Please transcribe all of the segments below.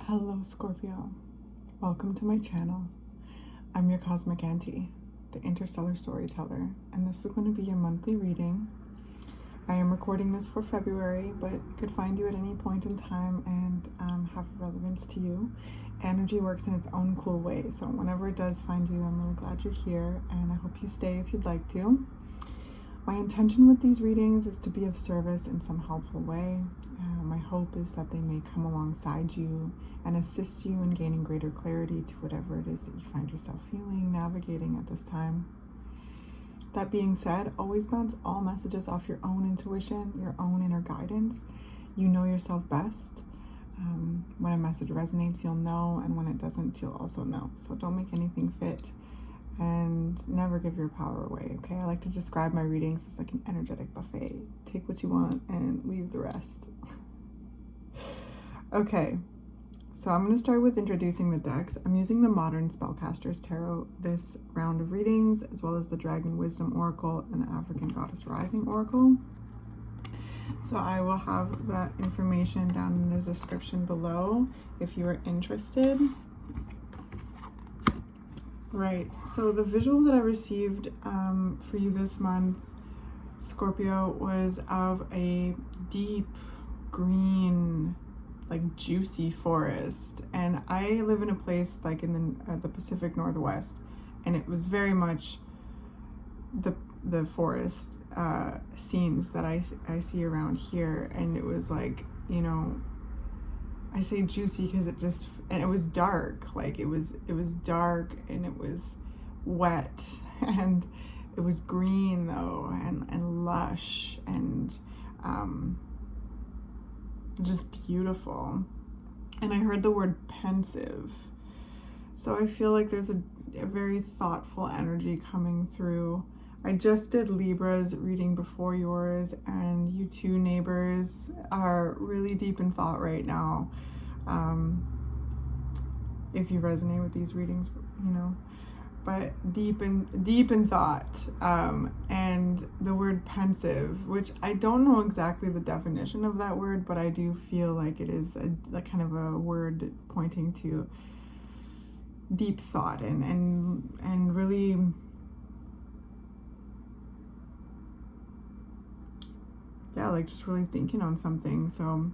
Hello Scorpio, welcome to my channel. I'm your Cosmic Auntie, the interstellar storyteller, and this is going to be your monthly reading. I am recording this for February, but it could find you at any point in time and have relevance to you. Energy works in its own cool way, so whenever it does find you, I'm really glad you're here, and I hope you stay if you'd like to. My intention with these readings is to be of service in some helpful way. My hope is that they may come alongside you and assist you in gaining greater clarity to whatever it is that you find yourself feeling, navigating at this time. That being said, always bounce all messages off your own intuition, your own inner guidance. You know yourself best. When a message resonates, you'll know, and when it doesn't, you'll also know. So don't make anything fit. And never give your power away, okay? I like to describe my readings as like an energetic buffet. Take what you want and leave the rest. Okay, so I'm going to start with introducing the decks. I'm using the Modern Spellcasters Tarot this round of readings, as well as the Dragon Wisdom Oracle and the African Goddess Rising Oracle. So I will have that information down in the description below if you are interested. Right, so the visual that I received for you this month, Scorpio, was of a deep green, like juicy forest. And I live in a place like in the Pacific Northwest, and it was very much the forest scenes that I see around here. And it was like, you know, I say juicy because and it was dark. Like it was dark and it was wet and it was green though, and lush and just beautiful. And I heard the word pensive. So I feel like there's a very thoughtful energy coming through. I just did Libra's reading before yours, and you two neighbors are really deep in thought right now. If you resonate with these readings, you know, but deep in thought. And the word pensive, which I don't know exactly the definition of that word, but I do feel like it is a kind of a word pointing to deep thought and really like just really thinking on something. So,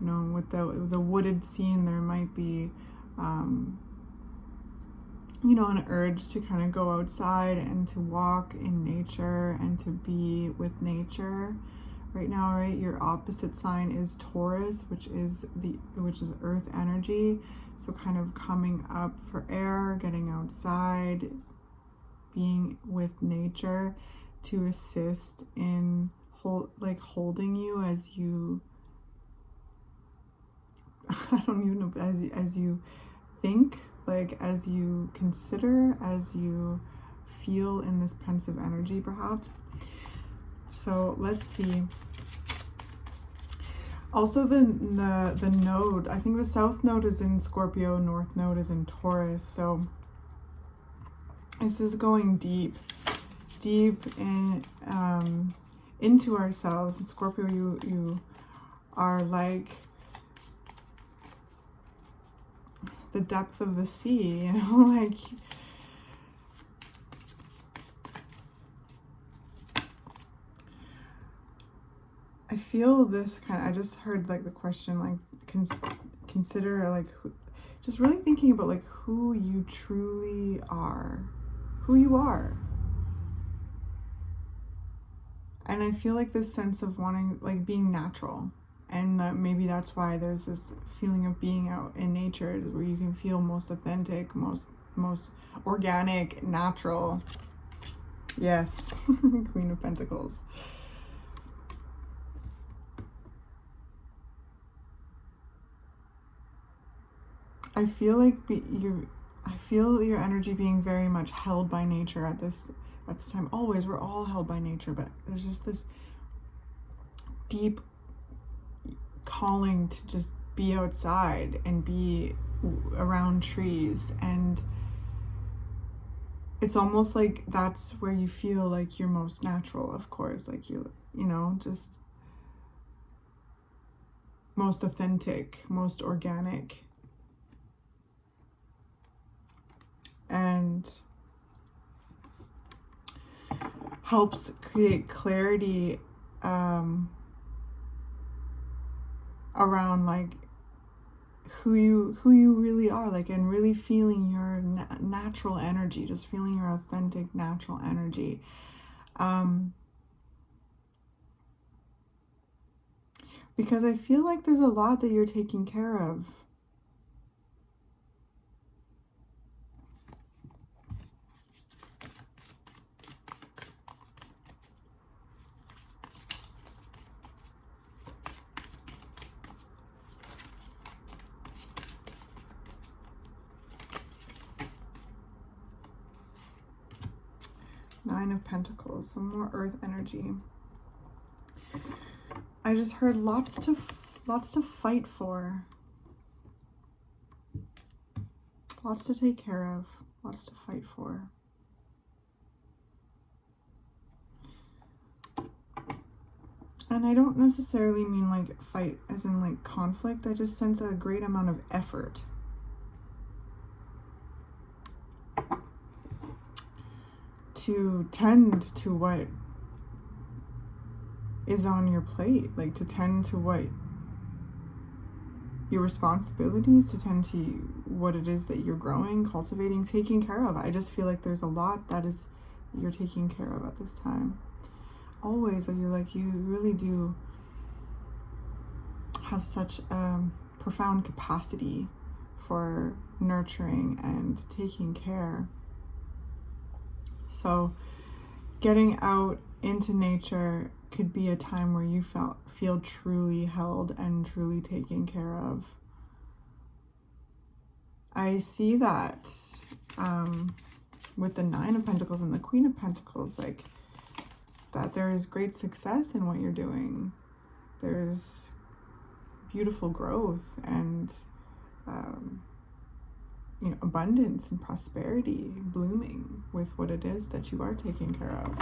you know, with the wooded scene, there might be you know, an urge to kind of go outside and to walk in nature and to be with nature right now, right? Your opposite sign is Taurus, which is earth energy. So kind of coming up for air, getting outside, being with nature to assist in holding you as you I don't even know, as you think, like as you consider, as you feel in this pensive energy perhaps. So let's see. Also the node, I think the south node is in Scorpio, north node is in Taurus. So this is going deep in into ourselves. And Scorpio, you are like the depth of the sea, you know, like I feel this kind of, I just heard like the question, like consider like just really thinking about like who you truly are, who you are. And I feel like this sense of wanting, like being natural. And maybe that's why there's this feeling of being out in nature where you can feel most authentic, most organic, natural. Yes, Queen of Pentacles. I feel like I feel your energy being very much held by nature at this time. Always, we're all held by nature, but there's just this deep calling to just be outside and be around trees. And it's almost like that's where you feel like you're most natural, of course, like you know, just most authentic, most organic. And helps create clarity around like who you really are, like, and really feeling your natural energy, just feeling your authentic natural energy. Because I feel like there's a lot that you're taking care of. Nine of Pentacles, some more earth energy. I just heard lots to fight for. Lots to take care of, lots to fight for. And I don't necessarily mean like fight as in like conflict. I just sense a great amount of effort. To tend to what is on your plate, like to tend to what your responsibilities, to tend to what it is that you're growing, cultivating, taking care of. I just feel like there's a lot that you're taking care of at this time. Always, like you really do have such a profound capacity for nurturing and taking care. So getting out into nature could be a time where you feel truly held and truly taken care of. I see that with the Nine of Pentacles and the Queen of Pentacles, like that there is great success in what you're doing. There's beautiful growth and abundance and prosperity blooming with what it is that you are taking care of.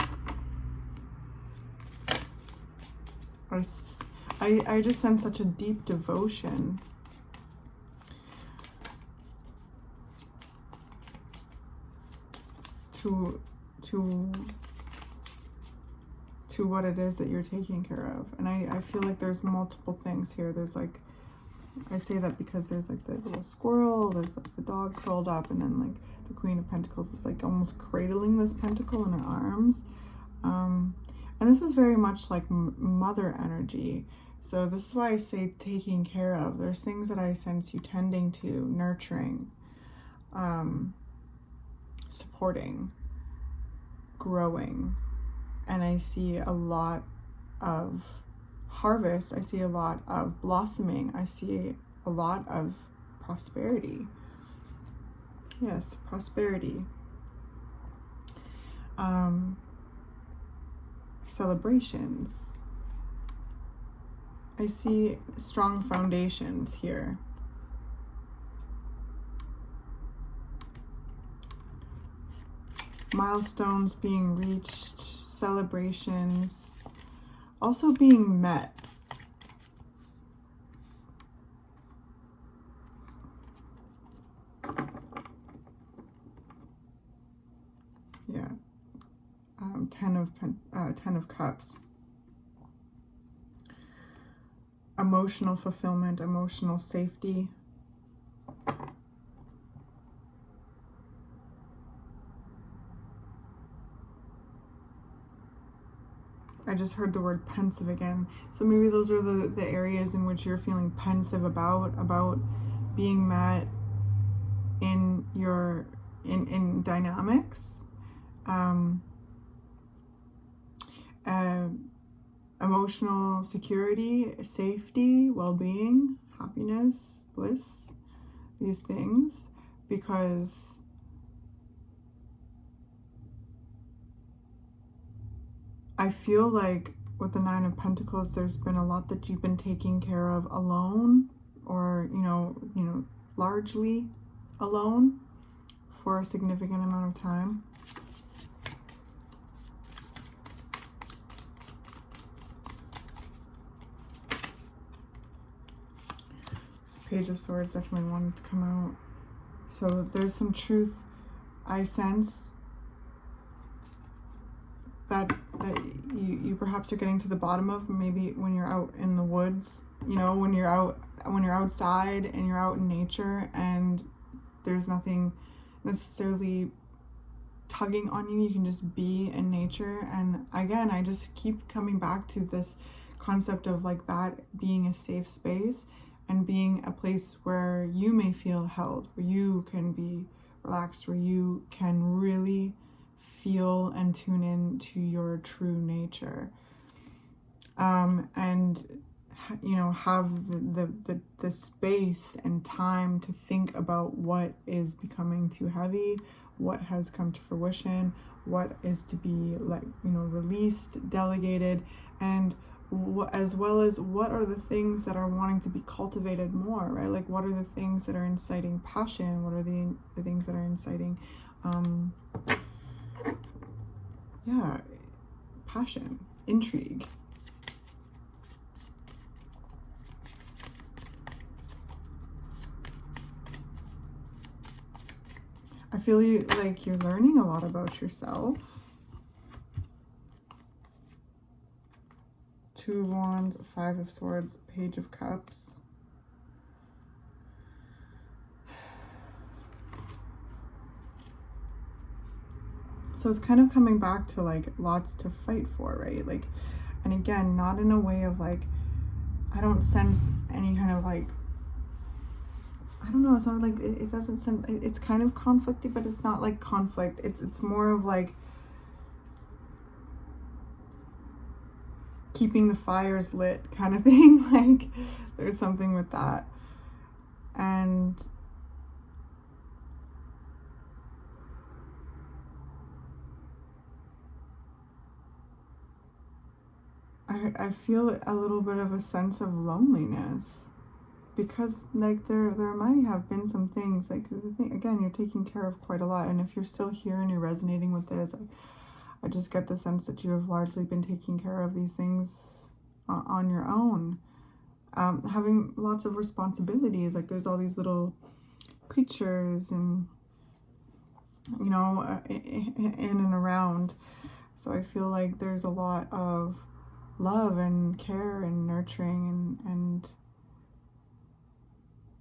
I just sense such a deep devotion to what it is that you're taking care of. And I feel like there's multiple things here. There's like, I say that because there's like the little squirrel, there's like the dog curled up, and then like the Queen of Pentacles is like almost cradling this pentacle in her arms. And this is very much like mother energy. So this is why I say taking care of. There's things that I sense you tending to, nurturing, supporting, growing. And I see a lot of harvest. I see a lot of blossoming. I see a lot of prosperity. Yes, prosperity. Celebrations. I see strong foundations here. Milestones being reached, celebrations, also being met. Yeah. 10 of Cups. Emotional fulfillment, emotional safety. I just heard the word pensive again. So maybe those are the areas in which you're feeling pensive about being met in your in dynamics. Emotional security, safety, well-being, happiness, bliss, these things, because I feel like with the Nine of Pentacles, there's been a lot that you've been taking care of alone, or, largely alone for a significant amount of time. Page of Swords definitely wanted to come out. So there's some truth I sense that you perhaps are getting to the bottom of, maybe when you're out in the woods, you know, when you're outside and you're out in nature and there's nothing necessarily tugging on you. You can just be in nature. And again, I just keep coming back to this concept of like that being a safe space and being a place where you may feel held, where you can be relaxed, where you can really feel and tune in to your true nature, and you know, have the space and time to think about what is becoming too heavy, what has come to fruition, what is to be, like, you know, released, delegated, and as well as what are the things that are wanting to be cultivated more, right? Like, what are the things that are inciting passion? What are the things that are inciting passion, intrigue? I feel like you're learning a lot about yourself. Two of Wands, Five of Swords, Page of Cups. So it's kind of coming back to like lots to fight for, right? Like, and again, not in a way of like, I don't sense any kind of like, I don't know, it's not like, it doesn't sense, it's kind of conflicty, but it's not like conflict. It's more of like keeping the fires lit kind of thing. Like, there's something with that. And I feel a little bit of a sense of loneliness, because like there might have been some things, like the thing, again, you're taking care of quite a lot, and if you're still here and you're resonating with this, I just get the sense that you have largely been taking care of these things on your own, having lots of responsibilities. Like, there's all these little creatures and, you know, in and around. So I feel like there's a lot of love and care and nurturing and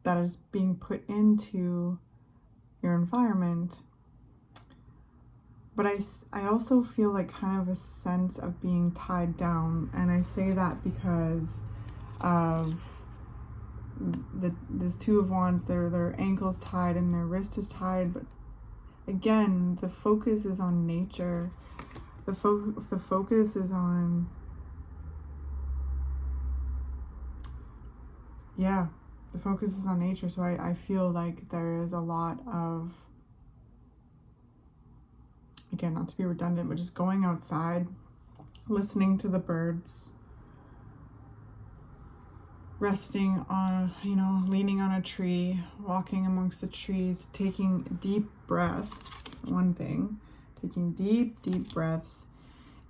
that is being put into your environment. But I also feel like kind of a sense of being tied down, and I say that because of this Two of Wands. Their ankle's tied and their wrist is tied, but again, the focus is on nature. The focus is on, the focus is on nature. So I feel like there is a lot of, again, not to be redundant, but just going outside, listening to the birds, resting on, you know, leaning on a tree, walking amongst the trees, taking deep breaths. One thing, taking deep breaths,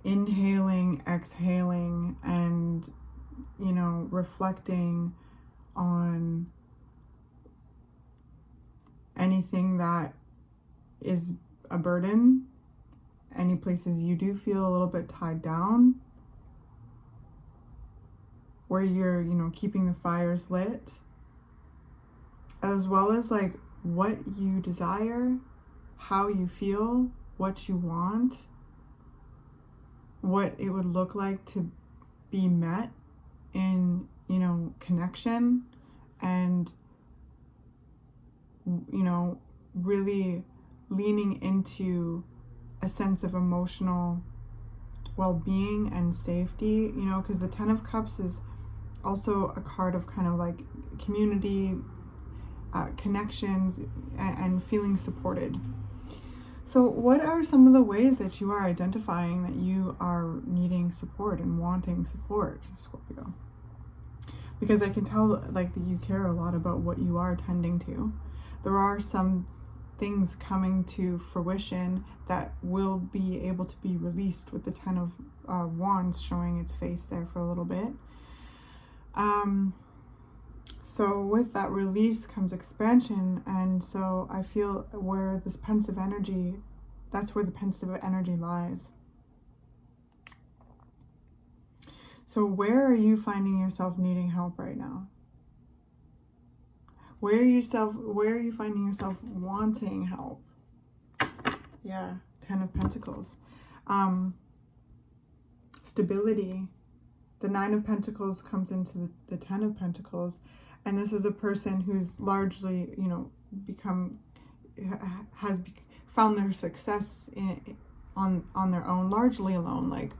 inhaling, exhaling, and, you know, reflecting on anything that is a burden, any places you do feel a little bit tied down, where you're, you know, keeping the fires lit, as well as like what you desire, how you feel, what you want, what it would look like to be met in, you know, connection, and, you know, really leaning into a sense of emotional well-being and safety, you know, because the Ten of Cups is also a card of kind of like community, connections, and feeling supported. So what are some of the ways that you are identifying that you are needing support and wanting support, Scorpio? Because I can tell like that you care a lot about what you are tending to. There are some things coming to fruition that will be able to be released with the Ten of Wands showing its face there for a little bit. So with that release comes expansion. And so I feel where this pensive energy, that's where the pensive energy lies. So where are you finding yourself needing help right now? Where are you finding yourself wanting help? Yeah, 10 of Pentacles. Stability. The 9 of Pentacles comes into the 10 of Pentacles. And this is a person who's largely, you know, found their success on their own, largely alone. Like,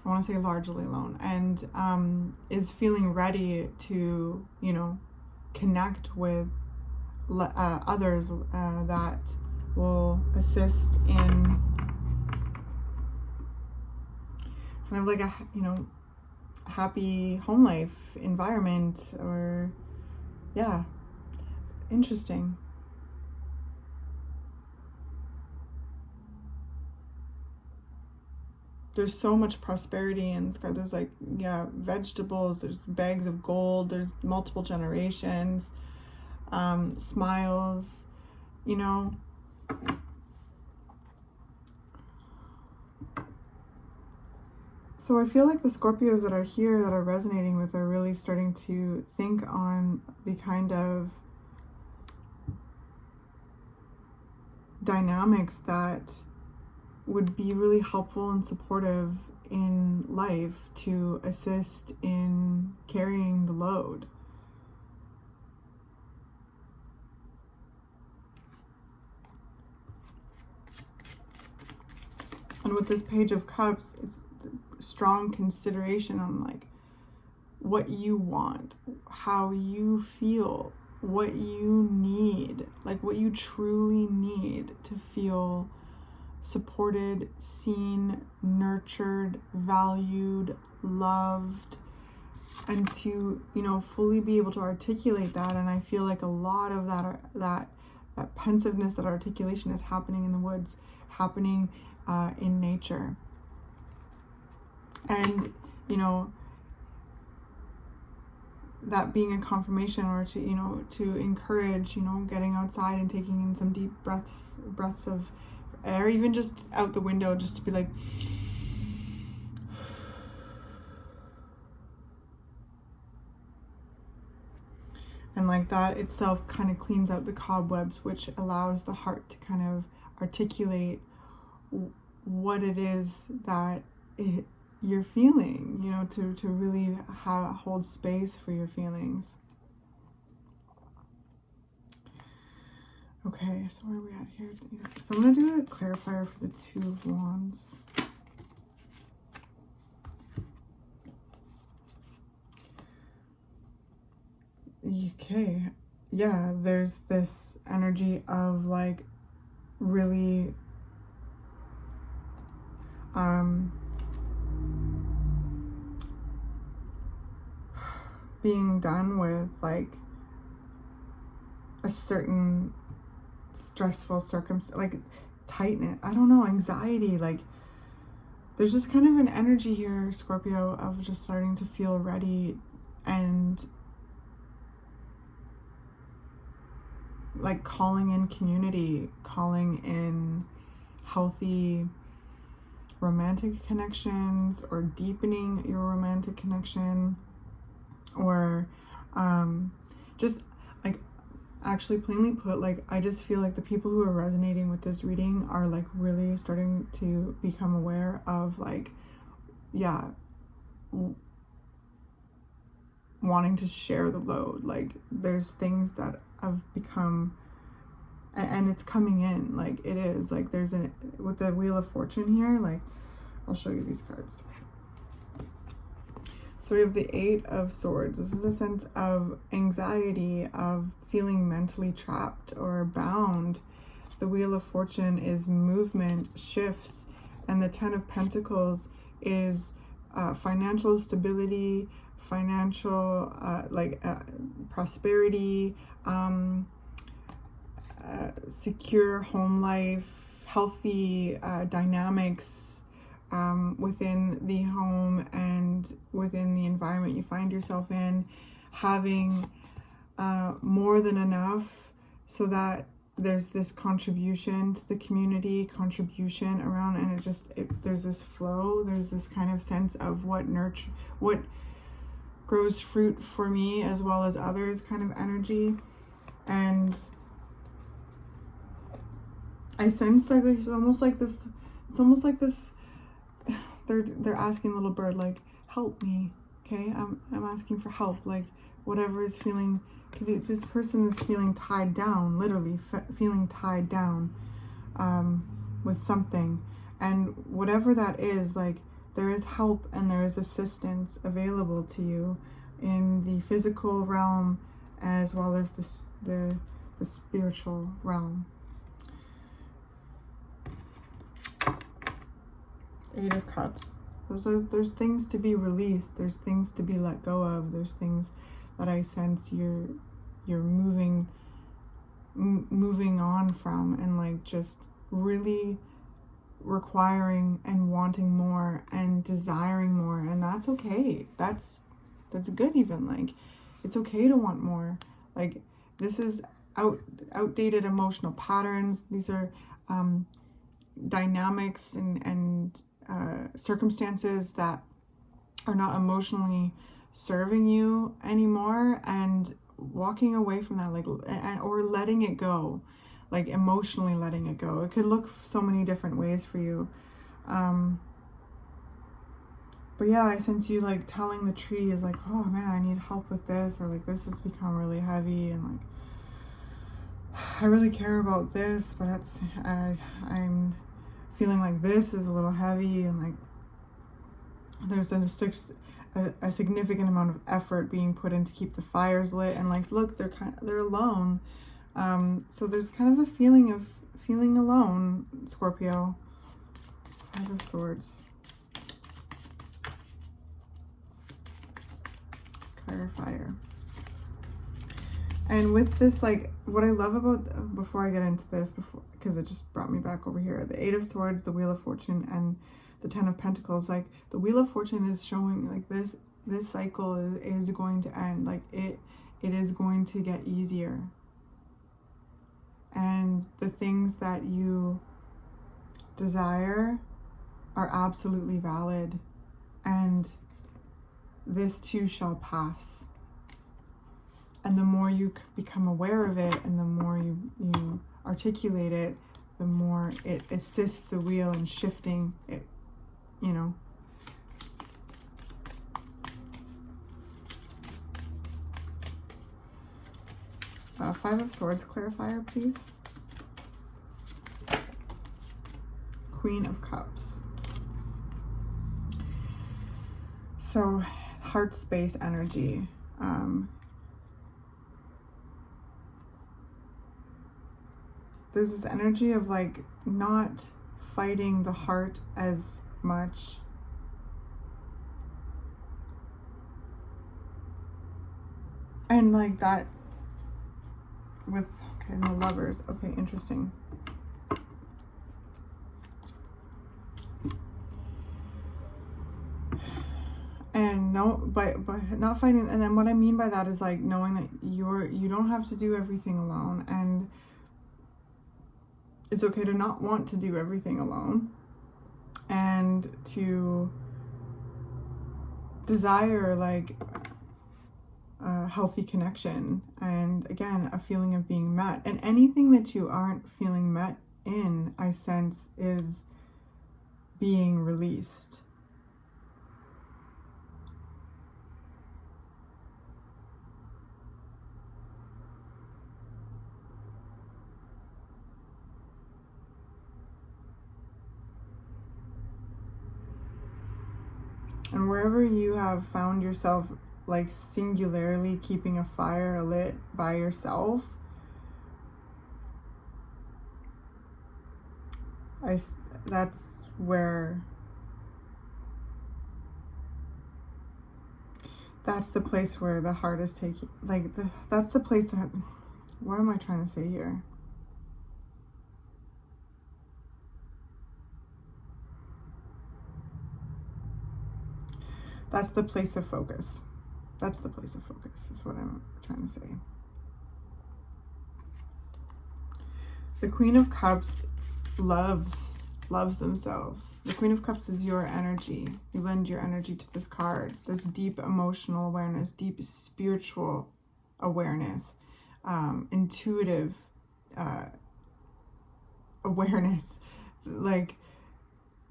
I want to say largely alone, and is feeling ready to, you know, connect with others that will assist in kind of like a, you know, happy home life environment. Or yeah, interesting. There's so much prosperity in this card. There's like, yeah, vegetables, there's bags of gold, there's multiple generations, smiles, you know. So I feel like the Scorpios that are here that are resonating with are really starting to think on the kind of dynamics that would be really helpful and supportive in life to assist in carrying the load. And with this Page of Cups, it's strong consideration on like what you want, how you feel, what you need, like what you truly need to feel supported, seen, nurtured, valued, loved, and to, you know, fully be able to articulate that. And I feel like a lot of that pensiveness, that articulation is happening in the woods, happening in nature. And, you know, that being a confirmation, or to, you know, to encourage, you know, getting outside and taking in some deep breaths of air, even just out the window, just to be like, and like that itself kind of cleans out the cobwebs, which allows the heart to kind of articulate what it is that you're feeling, you know, to really hold space for your feelings. Okay, so where are we at here? So I'm going to do a clarifier for the Two of Wands. Okay, yeah, there's this energy of like really being done with like a certain stressful circumstance, like tightness, I don't know, anxiety. Like there's just kind of an energy here, Scorpio, of just starting to feel ready and like calling in community, calling in healthy romantic connections, or deepening your romantic connection, or just like, actually plainly put, like I just feel like the people who are resonating with this reading are like really starting to become aware of like, yeah, wanting to share the load. Like there's things that have become, and it's coming in, like it is like there's with the Wheel of Fortune here, like I'll show you these cards. So we have the Eight of Swords. This is a sense of anxiety, of feeling mentally trapped or bound. The Wheel of Fortune is movement, shifts, and the Ten of Pentacles is financial stability, financial prosperity, secure home life, healthy dynamics within the home and within the environment you find yourself in, having more than enough, so that there's this contribution to the community, contribution around, and there's this flow, there's this kind of sense of what grows fruit for me as well as others kind of energy. And I sense that it's almost like this, they're asking little bird, like, help me, okay? I'm asking for help, like, whatever is feeling, because this person is feeling tied down, literally feeling tied down with something. And whatever that is, like, there is help and there is assistance available to you in the physical realm as well as the spiritual realm. Eight of Cups. There's things to be released. There's things to be let go of. There's things that I sense you're moving on from, and like just really requiring and wanting more and desiring more, and that's okay. That's good. Even like it's okay to want more. Like this is outdated emotional patterns. These are dynamics and circumstances that are not emotionally serving you anymore, and walking away from that, like, or letting it go, like emotionally letting it go. It could look so many different ways for you. But yeah, I sense you like telling the tree is like, oh man, I need help with this, or like this has become really heavy, and like I really care about this, but I'm feeling like this is a little heavy, and like there's a significant amount of effort being put in to keep the fires lit, and like look, they're alone. So there's kind of a feeling of feeling alone, Scorpio. Five of Swords. Clarifier. And with this, like, what I love about, before I get into this, because it just brought me back over here, the Eight of Swords, the Wheel of Fortune, and the Ten of Pentacles, like the Wheel of Fortune is showing like this cycle is going to end. Like it is going to get easier, and the things that you desire are absolutely valid, and this too shall pass. And the more you become aware of it, and the more you articulate it, the more it assists the wheel in shifting it, you know. Five of Swords clarifier, please. Queen of Cups. So heart space energy. There's this energy of like not fighting the heart as much. And like that with, okay, the Lovers. Okay, interesting. And no, but not fighting. And then what I mean by that is like knowing that you don't have to do everything alone, and it's okay to not want to do everything alone, and to desire like a healthy connection, and again, a feeling of being met. And anything that you aren't feeling met in, I sense, is being released. And wherever you have found yourself like singularly keeping a fire lit by yourself, that's the place where the heart is taking, like that's the place that, what am I trying to say here? That's the place of focus. That's the place of focus is what I'm trying to say. The Queen of Cups loves themselves. The Queen of Cups is your energy. You lend your energy to this card. There's deep emotional awareness, deep spiritual awareness, intuitive awareness. Like,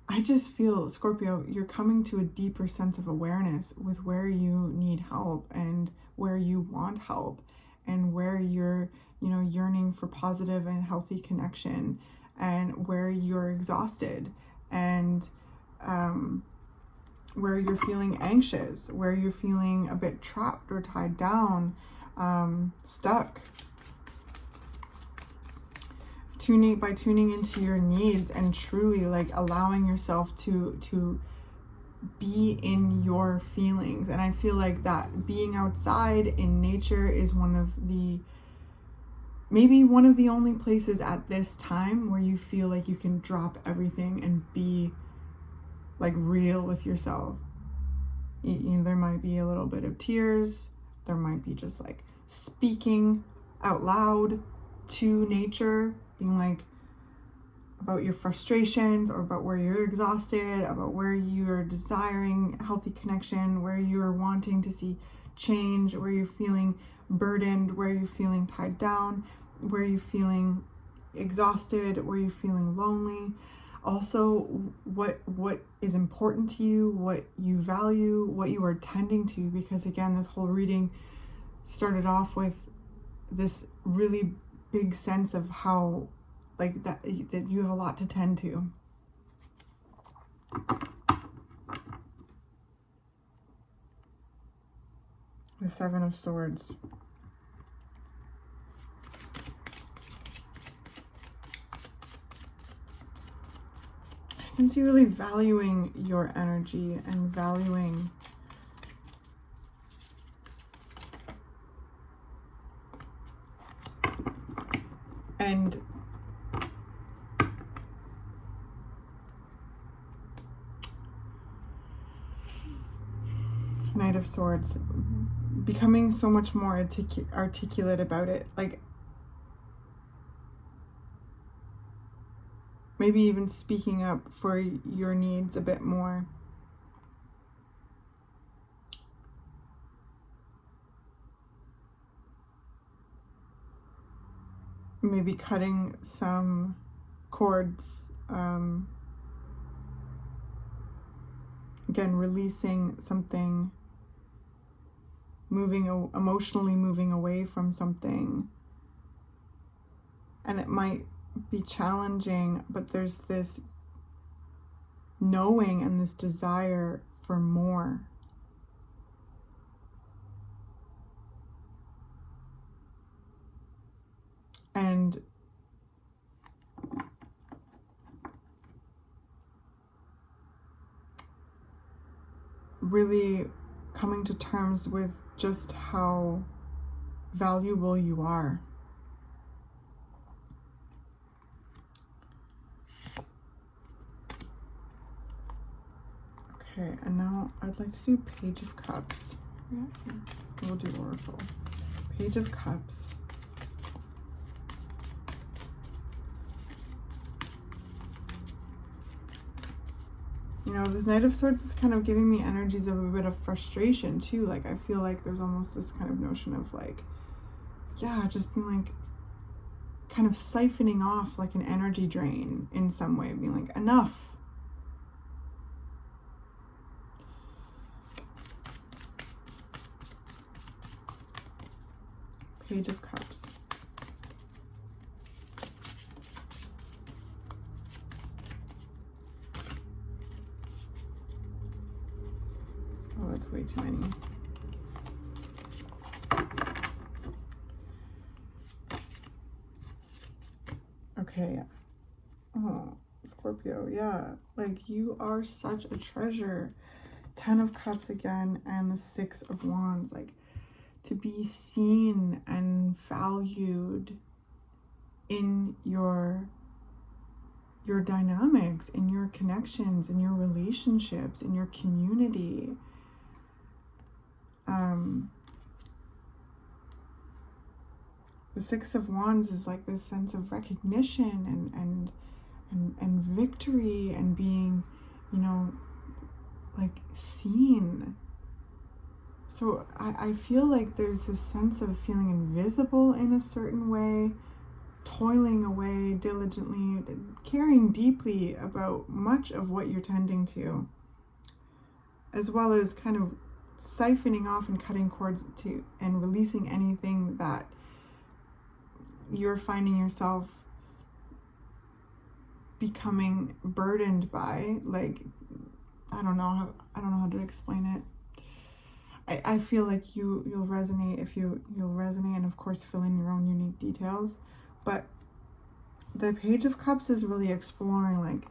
I just feel, Scorpio, you're coming to a deeper sense of awareness with where you need help and where you want help and where you're, you know, yearning for positive and healthy connection, and where you're exhausted, and where you're feeling anxious, where you're feeling a bit trapped or tied down, stuck. By tuning into your needs and truly like allowing yourself to be in your feelings. And I feel like that being outside in nature is maybe one of the only places at this time where you feel like you can drop everything and be like real with yourself. There might be a little bit of tears. There might be just like speaking out loud to nature, being like about your frustrations, or about where you're exhausted, about where you're desiring healthy connection, where you're wanting to see change, where you're feeling burdened, where you're feeling tied down, where you're feeling exhausted, where you're feeling lonely. Also, what is important to you, what you value, what you are tending to, because again, this whole reading started off with this really big sense of how like that you have a lot to tend to. The Seven of Swords. Since you're really valuing your energy and valuing and Knight of Swords, becoming so much more articulate about it, like maybe even speaking up for your needs a bit more. Maybe cutting some cords, again, releasing something, emotionally moving away from something. And it might be challenging, but there's this knowing and this desire for more. And really coming to terms with just how valuable you are. Okay, and now I'd like to do Page of Cups. Yeah, we'll do Oracle. Page of Cups. You know, this Knight of Swords is kind of giving me energies of a bit of frustration too. Like, I feel like there's almost this kind of notion of like, yeah, just being like, kind of siphoning off like an energy drain in some way, being like, enough. Page of Cups. Oh, that's way too many. Okay. Oh, Scorpio, yeah. Like, you are such a treasure. 10 of Cups again, and the 6 of Wands. Like, to be seen and valued in your dynamics, in your connections, in your relationships, in your community. The Six of Wands is like this sense of recognition and victory and being, you know, like seen. So I feel like there's this sense of feeling invisible in a certain way, toiling away diligently, caring deeply about much of what you're tending to, as well as kind of siphoning off and cutting cords to and releasing anything that you're finding yourself becoming burdened by. Like, I don't know how to explain it. I feel like you'll resonate if you'll resonate, and of course fill in your own unique details. But the Page of Cups is really exploring like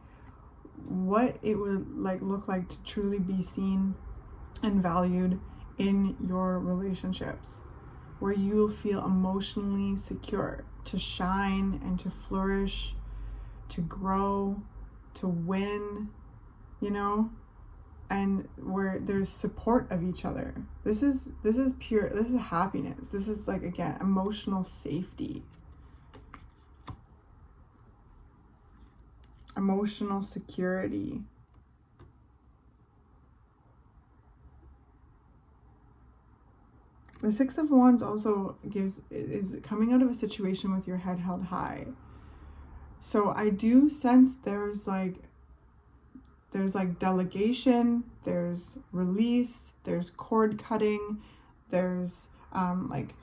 what it would like look like to truly be seen and valued in your relationships, where you'll feel emotionally secure to shine and to flourish, to grow, to win, you know, and where there's support of each other. This is pure, this is happiness. This is like, again, emotional safety, emotional security. The Six of Wands also is coming out of a situation with your head held high. So I do sense there's like delegation, there's release, there's cord cutting, there's like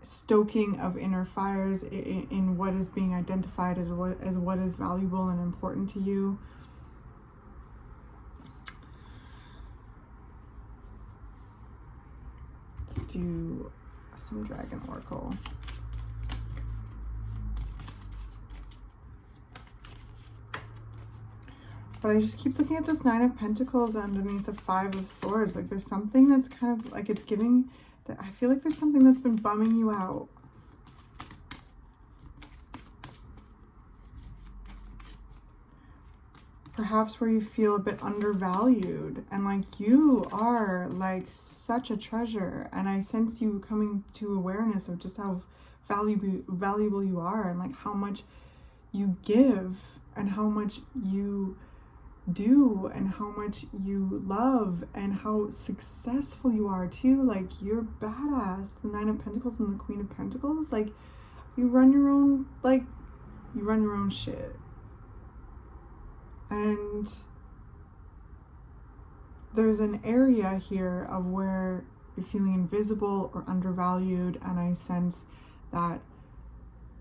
stoking of inner fires in what is being identified as what is valuable and important to you. Let's do some Dragon Oracle. But I just keep looking at this Nine of Pentacles underneath the Five of Swords. Like there's something that's kind of like, it's giving that, I feel like there's something that's been bumming you out. Perhaps where you feel a bit undervalued and like you are like such a treasure. And I sense you coming to awareness of just how valuable you are, and like how much you give and how much you do and how much you love and how successful you are too. Like you're badass. The Nine of Pentacles and the Queen of Pentacles, like you run your own shit. And there's an area here of where you're feeling invisible or undervalued, and I sense that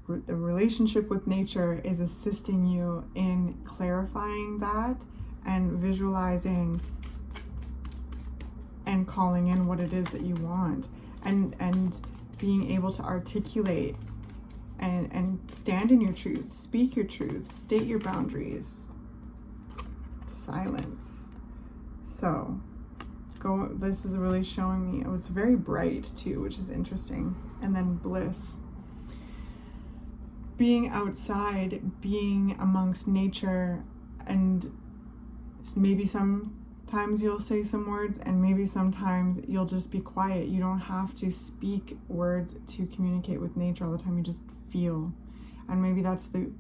the relationship with nature is assisting you in clarifying that and visualizing and calling in what it is that you want, and being able to articulate and stand in your truth, speak your truth, state your boundaries. Silence. So this is really showing me, oh, it's very bright too, which is interesting. And then bliss. Being outside, being amongst nature, and maybe sometimes you'll say some words and maybe sometimes you'll just be quiet. You don't have to speak words to communicate with nature all the time. You just feel. And maybe that's the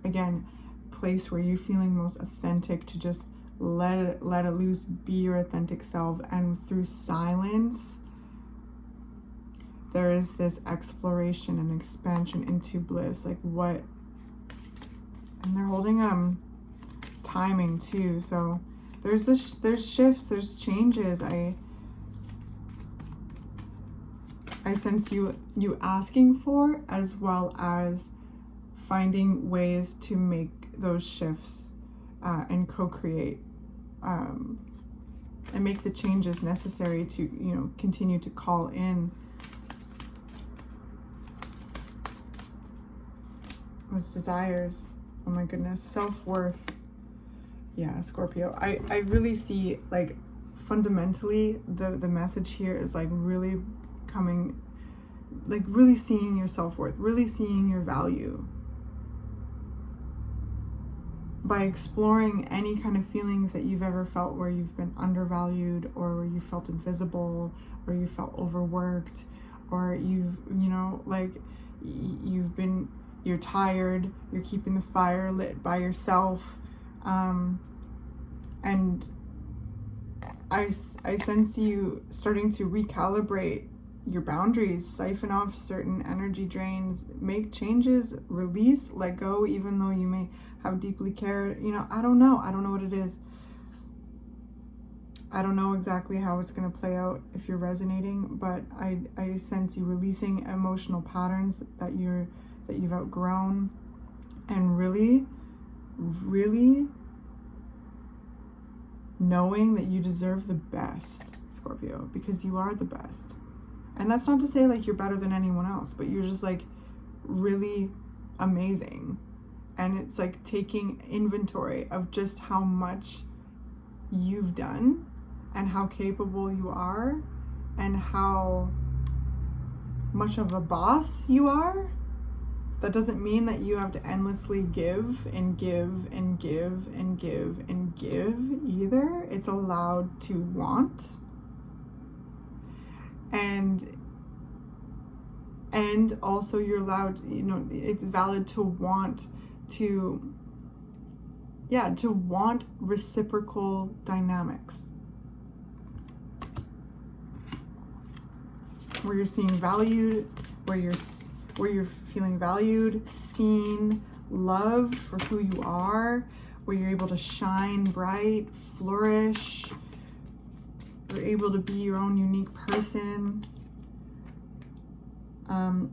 again, place where you're feeling most authentic, to just let it loose, be your authentic self. And through silence, there is this exploration and expansion into bliss. Like what, and they're holding timing too. So there's shifts, there's changes. I sense you asking for, as well as finding ways to make those shifts and co-create and make the changes necessary to, you know, continue to call in those desires. Oh my goodness, self-worth. Yeah, Scorpio. I really see, like, fundamentally the message here is like really coming, like really seeing your self-worth, really seeing your value. By exploring any kind of feelings that you've ever felt where you've been undervalued, or where you felt invisible, or you felt overworked, or you're tired, you're keeping the fire lit by yourself, and I sense you starting to recalibrate your boundaries, siphon off certain energy drains, make changes, release, let go, even though you may have deeply cared. I don't know what it is. I don't know exactly how it's going to play out if you're resonating, but I sense you releasing emotional patterns that you've outgrown, and really knowing that you deserve the best, Scorpio, because you are the best. And that's not to say like you're better than anyone else, but you're just like really amazing. And it's like taking inventory of just how much you've done and how capable you are and how much of a boss you are. That doesn't mean that you have to endlessly give and give and give and give and give either. It's allowed to want. And also you're allowed, it's valid to want to want reciprocal dynamics. Where you're seeing valued, where you're feeling valued, seen, loved for who you are, where you're able to shine bright, flourish, you're able to be your own unique person.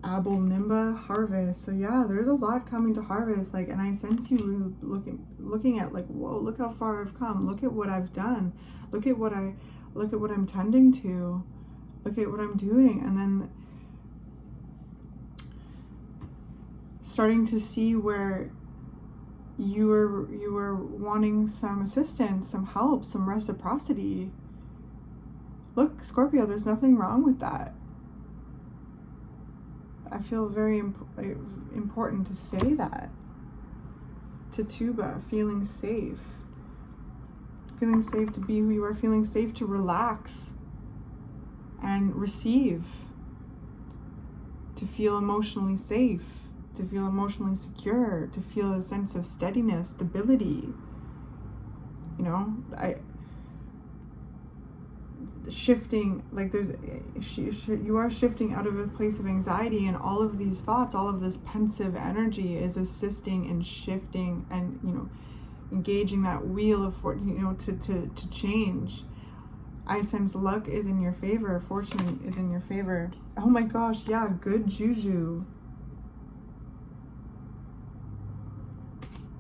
Abel Nimba, harvest. So yeah, there's a lot coming to harvest. Like, and I sense you looking at like, whoa, look how far I've come. Look at what I've done. Look at what I'm tending to. Look at what I'm doing. And then starting to see where you were wanting some assistance, some help, some reciprocity. Look, Scorpio, there's nothing wrong with that. I feel very important to say that. To Tuba, feeling safe. Feeling safe to be who you are, feeling safe to relax and receive. To feel emotionally safe, to feel emotionally secure, to feel a sense of steadiness, stability. Shifting, like you are shifting out of a place of anxiety, and all of these thoughts, all of this pensive energy is assisting in shifting and engaging that wheel of to change. I sense luck is in your favor, fortune is in your favor. Oh my gosh, yeah, good juju.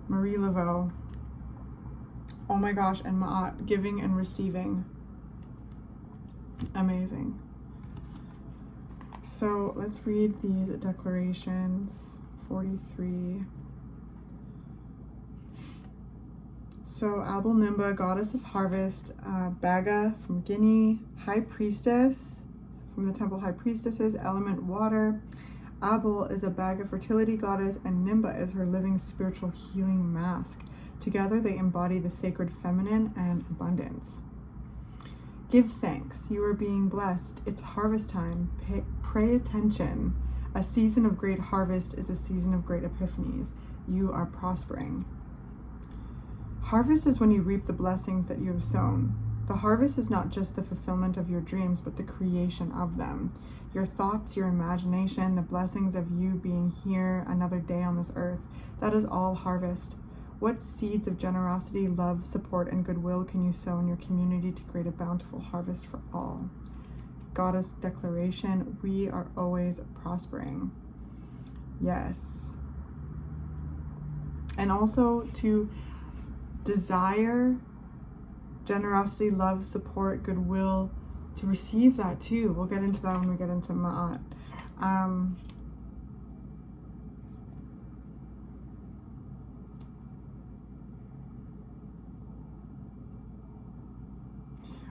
Marie Laveau. Oh my gosh, and Ma'at, giving and receiving. Amazing. So let's read these declarations. 43. So Abel Nimba, goddess of harvest, Baga from Guinea, high priestess from the temple high priestesses, element water. Abel is a Baga fertility goddess, and Nimba is her living spiritual healing mask. Together they embody the sacred feminine and abundance. Give thanks, you are being blessed. It's harvest time. Pray attention. A season of great harvest is a season of great epiphanies. You are prospering. Harvest is when you reap the blessings that you have sown. The harvest is not just the fulfillment of your dreams, but the creation of them. Your thoughts, your imagination, the blessings of you being here another day on this earth, that is all harvest. What seeds of generosity, love, support, and goodwill can you sow in your community to create a bountiful harvest for all? Goddess declaration, we are always prospering. Yes. And also to desire generosity, love, support, goodwill, to receive that too. We'll get into that when we get into Ma'at.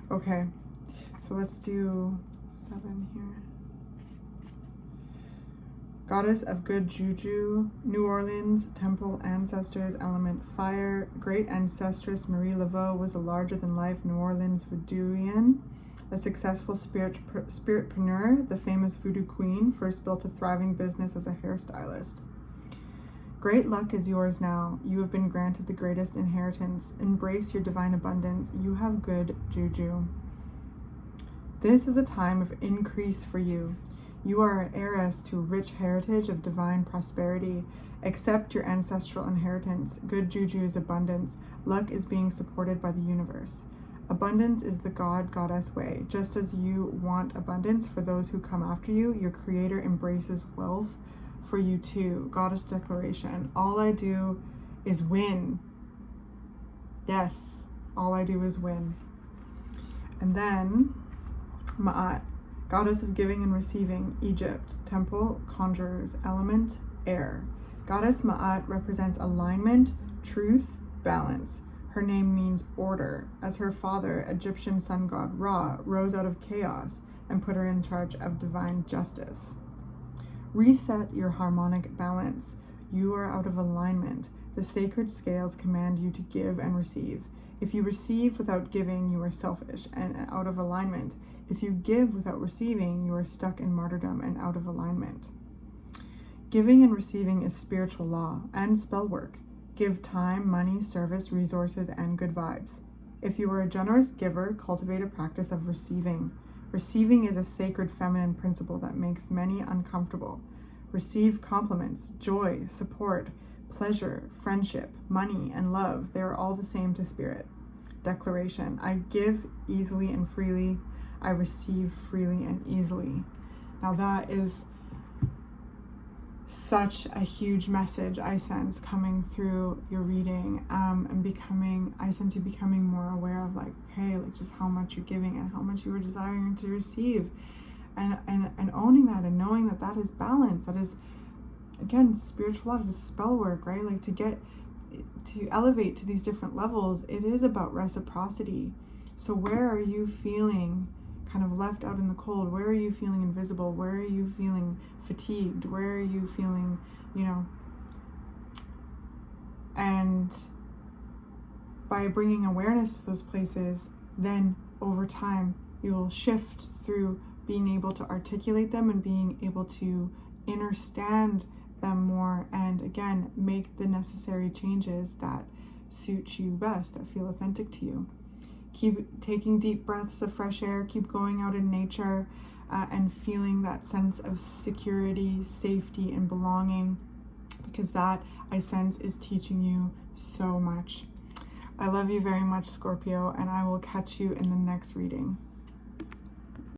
Okay, so let's do 7 here. Goddess of good juju, New Orleans, temple ancestors, element fire. Great ancestress Marie Laveau was a larger-than-life New Orleans Voodooian A successful spiritpreneur, the famous voodoo queen first built a thriving business as a hairstylist. Great luck is yours now. You have been granted the greatest inheritance. Embrace your divine abundance. You have good juju. This is a time of increase for you. You are an heiress to a rich heritage of divine prosperity. Accept your ancestral inheritance. Good juju is abundance. Luck is being supported by the universe. Abundance is the God-goddess way. Just as you want abundance for those who come after you, your creator embraces wealth for you too. Goddess declaration. All I do is win. Yes, all I do is win. And then Ma'at, goddess of giving and receiving, Egypt, temple, conjurers, element, air. Goddess Ma'at represents alignment, truth, balance. Her name means order, as her father, Egyptian sun god Ra, rose out of chaos and put her in charge of divine justice. Reset your harmonic balance. You are out of alignment. The sacred scales command you to give and receive. If you receive without giving, you are selfish and out of alignment. If you give without receiving, you are stuck in martyrdom and out of alignment. Giving and receiving is spiritual law and spell work. Give time, money, service, resources, and good vibes. If you are a generous giver, cultivate a practice of receiving. Receiving is a sacred feminine principle that makes many uncomfortable. Receive compliments, joy, support, pleasure, friendship, money, and love. They are all the same to spirit. Declaration. I give easily and freely. I receive freely and easily. Now that is such a huge message I sense coming through your reading, and I sense you becoming more aware of just how much you're giving and how much you are desiring to receive, and owning that and knowing that that is balance. That is, again, spiritual law. It is spell work, right? Like to elevate to these different levels, it is about reciprocity. So where are you feeling kind of left out in the cold? Where are you feeling invisible? Where are you feeling fatigued? Where are you feeling, and by bringing awareness to those places, then over time you'll shift through being able to articulate them and being able to understand them more, and again, make the necessary changes that suit you best, that feel authentic to you. Keep taking deep breaths of fresh air, keep going out in nature, and feeling that sense of security, safety, and belonging, because that, I sense, is teaching you so much. I love you very much, Scorpio, and I will catch you in the next reading.